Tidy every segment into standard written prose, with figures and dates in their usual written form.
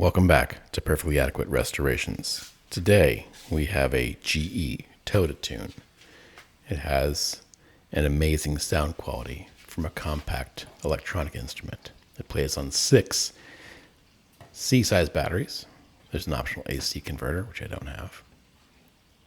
Welcome back to Perfectly Adequate Restorations. Today we have a GE Tote-A-Tune. It has an amazing sound quality from a compact electronic instrument. It plays on 6 C-size batteries. There's an optional AC converter, which I don't have.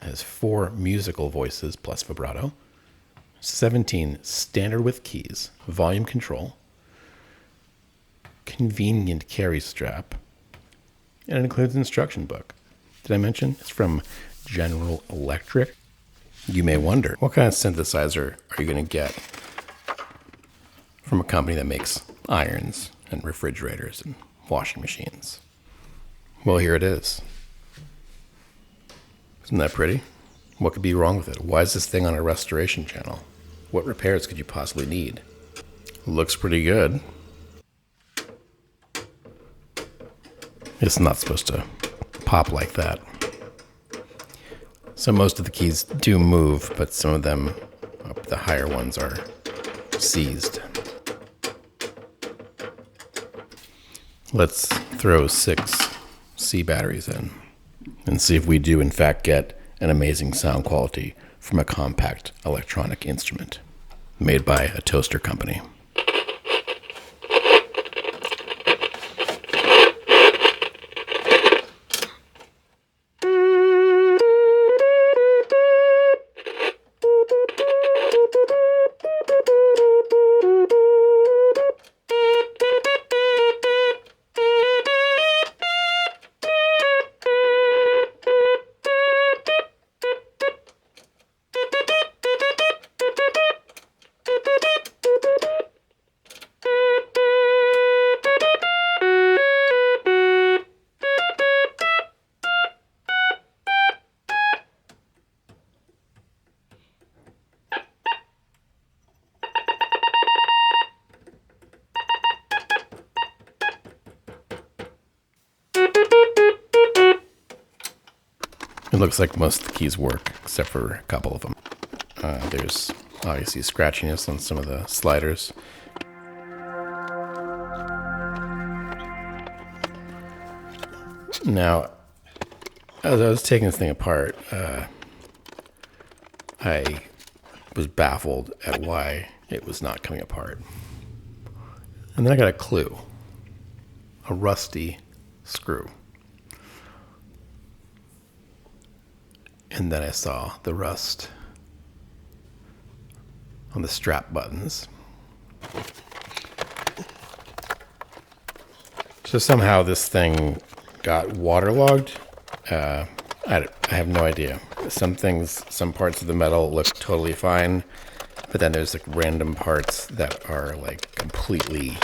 It has 4 musical voices plus vibrato, 17 standard width keys, volume control, convenient carry strap, and it includes an instruction book. Did I mention it's from General Electric? You may wonder, what kind of synthesizer are you going to get from a company that makes irons and refrigerators and washing machines? Well, here it is. Isn't that pretty? What could be wrong with it? Why is this thing on a restoration channel? What repairs could you possibly need? Looks pretty good. It's not supposed to pop like that. So most of the keys do move, but some of them, the higher ones, are seized. Let's throw 6 C batteries in and see if we do in fact get an amazing sound quality from a compact electronic instrument made by a toaster company. It looks like most of the keys work, except for a couple of them. There's obviously scratchiness on some of the sliders. Now, as I was taking this thing apart, I was baffled at why it was not coming apart. And then I got a clue. A rusty screw. And then I saw the rust on the strap buttons. So somehow this thing got waterlogged. I have no idea. Some parts of the metal look totally fine, but then there's like random parts that are like completely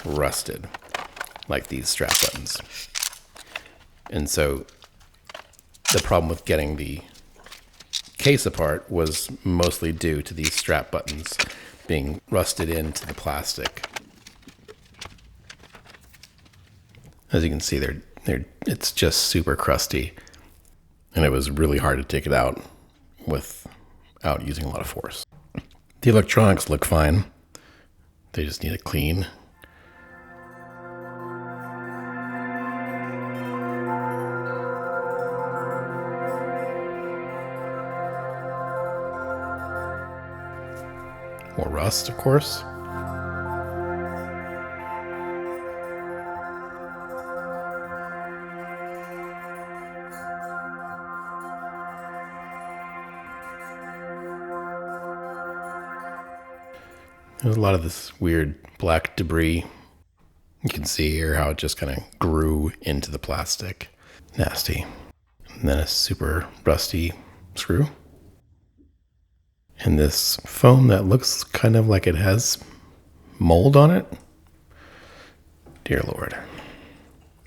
rusted, like these strap buttons. And so the problem with getting the case apart was mostly due to these strap buttons being rusted into the plastic. As you can see, it's just super crusty, and it was really hard to take it out without using a lot of force. The electronics look fine. They just need a clean. More rust, of course. There's a lot of this weird black debris. You can see here how it just kind of grew into the plastic. Nasty. And then a super rusty screw. And this foam that looks kind of like it has mold on it. Dear Lord.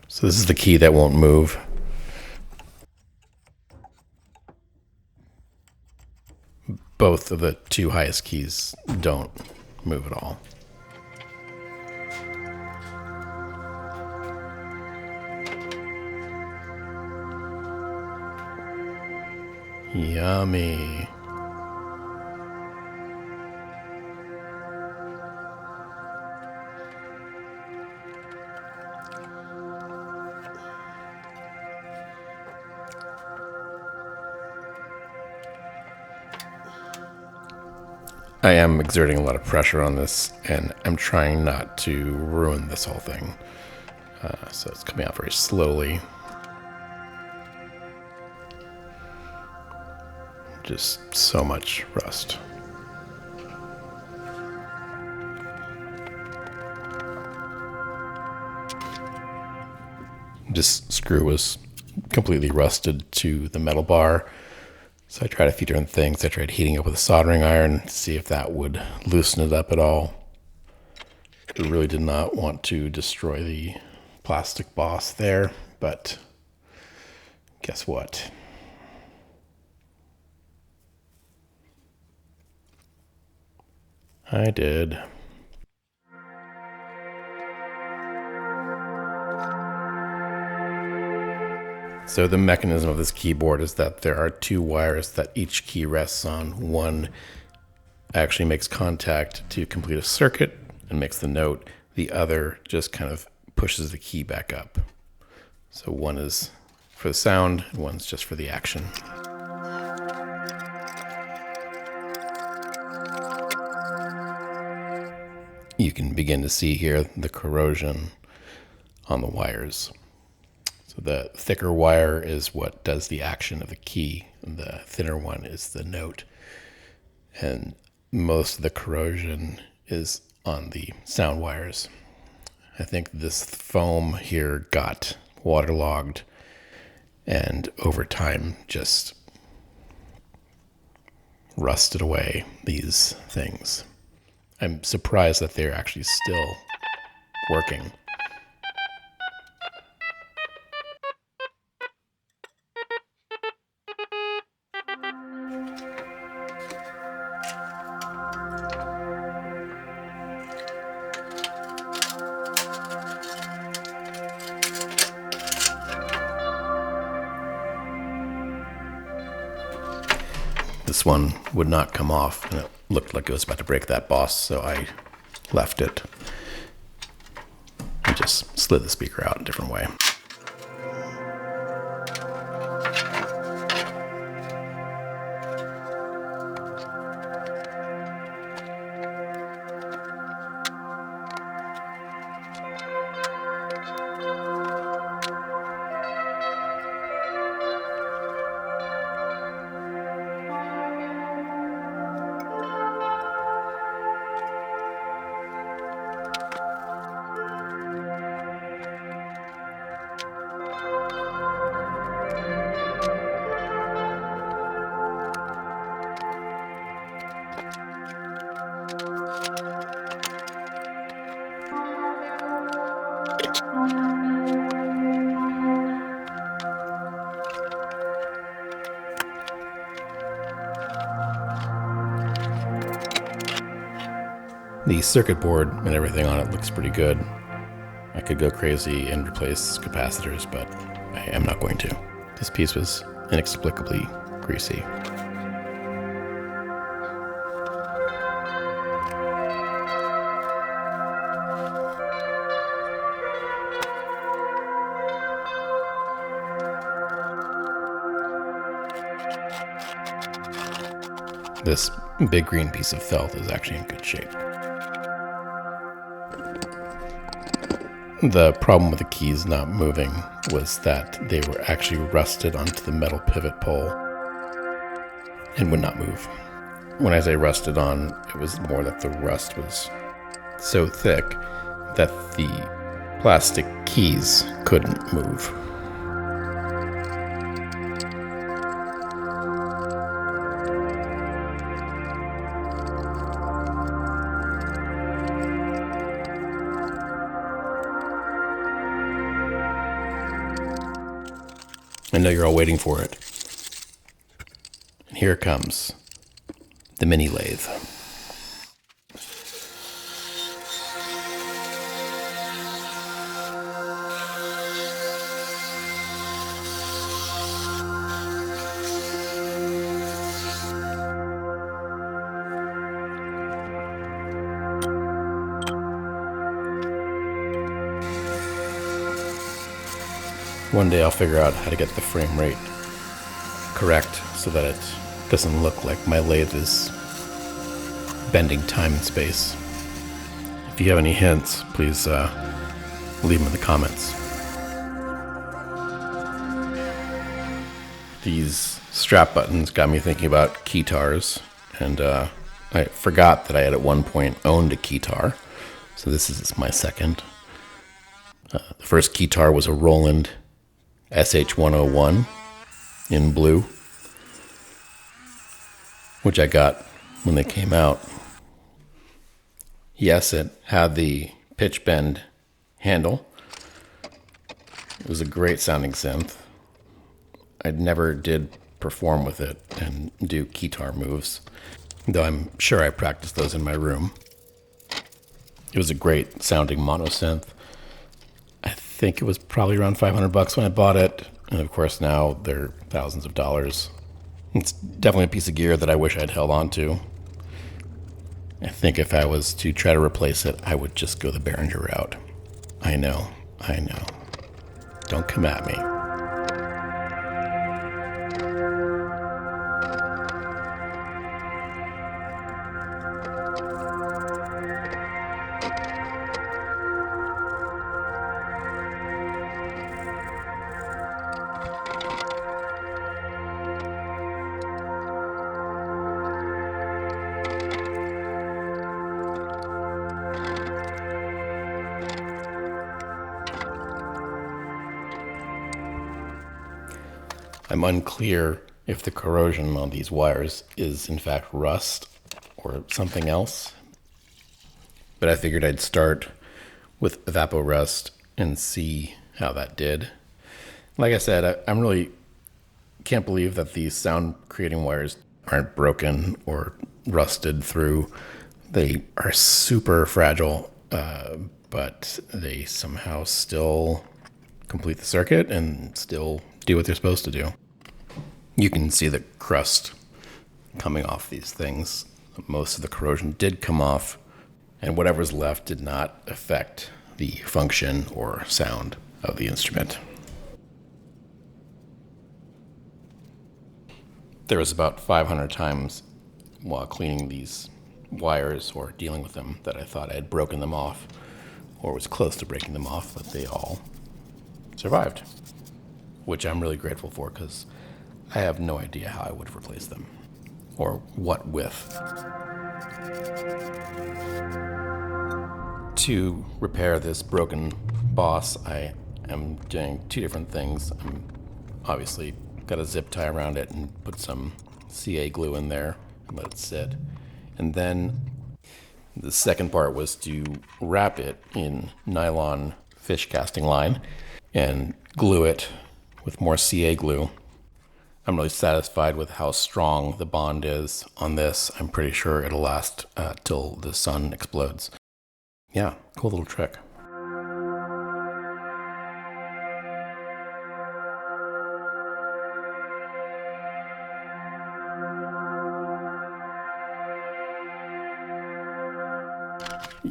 So this is the key that won't move. Both of the 2 highest keys don't move at all. Yummy. I am exerting a lot of pressure on this, and I'm trying not to ruin this whole thing. So it's coming out very slowly. Just so much rust. This screw was completely rusted to the metal bar. So I tried a few different things. I tried heating it with a soldering iron to see if that would loosen it up at all. I really did not want to destroy the plastic boss there, but guess what? I did. So the mechanism of this keyboard is that there are two wires that each key rests on. One actually makes contact to complete a circuit and makes the note. The other just kind of pushes the key back up. So one is for the sound, and one's just for the action. You can begin to see here the corrosion on the wires. So the thicker wire is what does the action of the key, and the thinner one is the note. And most of the corrosion is on the sound wires. I think this foam here got waterlogged and over time just rusted away these things. I'm surprised that they're actually still working. This one would not come off, and it looked like it was about to break that boss, so I left it and just slid the speaker out in a different way. The circuit board and everything on it looks pretty good. I could go crazy and replace capacitors, but I am not going to. This piece was inexplicably greasy. This big green piece of felt is actually in good shape. The problem with the keys not moving was that they were actually rusted onto the metal pivot pole and would not move. When I say rusted on, it was more that the rust was so thick that the plastic keys couldn't move. I know you're all waiting for it. And here it comes, the mini lathe. One day I'll figure out how to get the frame rate correct so that it doesn't look like my lathe is bending time and space. If you have any hints, please leave them in the comments. These strap buttons got me thinking about Keytars, and I forgot that I had at one point owned a Keytar, so this is my second. The first Keytar was a Roland SH-101 in blue, which I got when they came out. Yes, it had the pitch bend handle. It was a great sounding synth. I never did perform with it and do Keytar moves, though I'm sure I practiced those in my room. It was a great sounding mono synth. I think it was probably around $500 when I bought it, and of course now they're thousands of dollars. It's definitely a piece of gear that I wish I'd held on to. I think if I was to try to replace it, I would just go the Behringer route. I know. Don't come at me. I'm unclear if the corrosion on these wires is in fact rust or something else, but I figured I'd start with evaporust and see how that did. Like I said, I really can't believe that these sound creating wires aren't broken or rusted through. They are super fragile, but they somehow still complete the circuit and still do what they're supposed to do. You can see the crust coming off these things. Most of the corrosion did come off, and whatever's left did not affect the function or sound of the instrument. There was about 500 times while cleaning these wires or dealing with them that I thought I had broken them off or was close to breaking them off, but they all survived, which I'm really grateful for because I have no idea how I would have replaced them or what with. To repair this broken boss, I am doing two different things. I'm obviously got a zip tie around it and put some CA glue in there and let it sit. And then the second part was to wrap it in nylon fish casting line and glue it with more CA glue. I'm really satisfied with how strong the bond is on this. I'm pretty sure it'll last till the sun explodes. Yeah, cool little trick.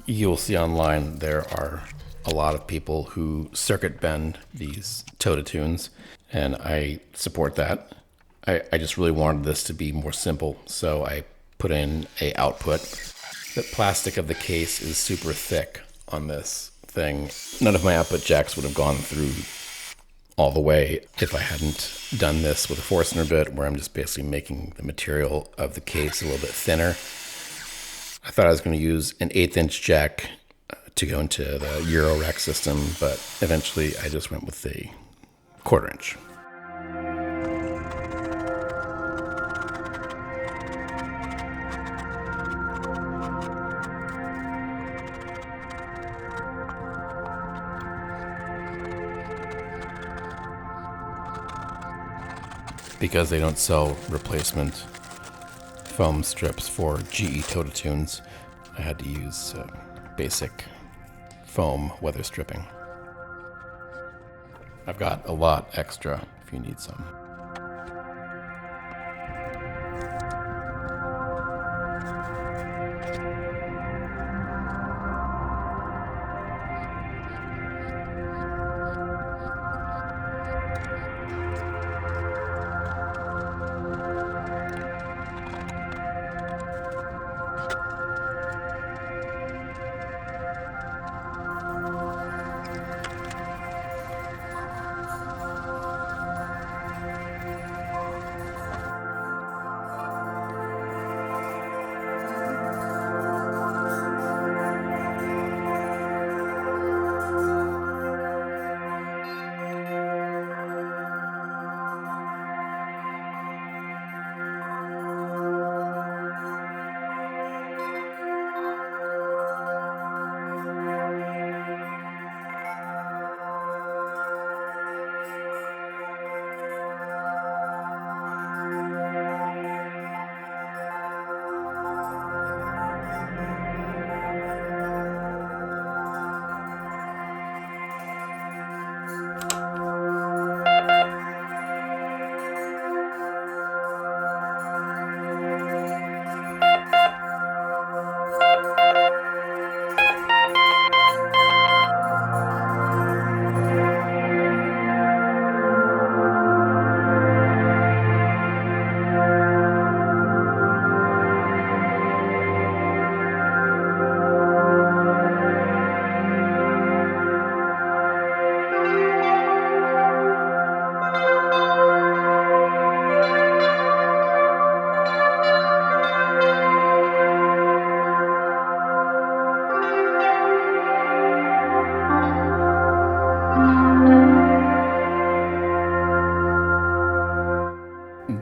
You'll see online there are a lot of people who circuit bend these Tote-A-Tunes, and I support that. I just really wanted this to be more simple, so I put in a output. The plastic of the case is super thick on this thing. None of my output jacks would have gone through all the way if I hadn't done this with a Forstner bit, where I'm just basically making the material of the case a little bit thinner. I thought I was going to use an 1/8" jack to go into the Euro rack system, but eventually I just went with the 1/4". Because they don't sell replacement foam strips for GE Tote-A-Tunes, I had to use basic foam weather stripping. I've got a lot extra if you need some.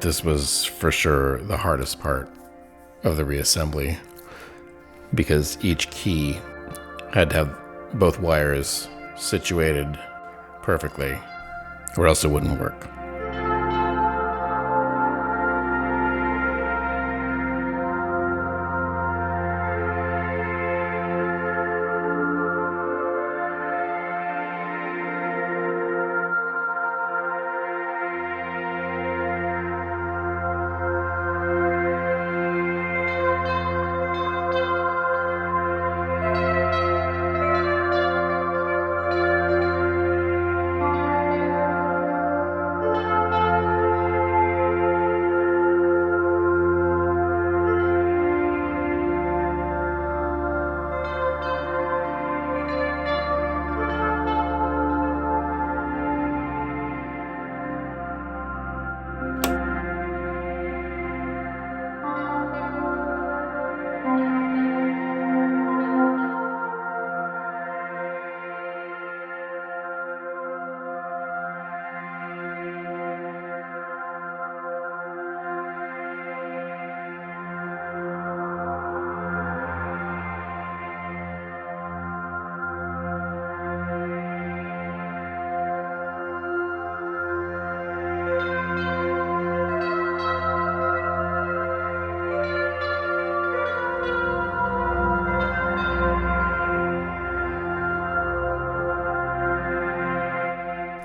this was for sure the hardest part of the reassembly, because each key had to have both wires situated perfectly, or else it wouldn't work.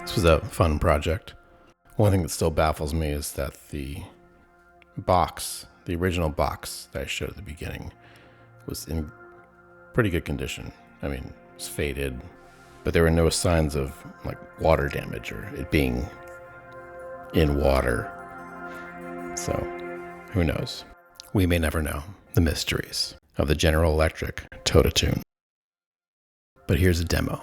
This was a fun project. One thing that still baffles me is that the original box that I showed at the beginning, was in pretty good condition. I mean, it's faded, but there were no signs of like water damage or it being in water. So who knows? We may never know the mysteries of the General Electric Tote-A-Tune. But here's a demo.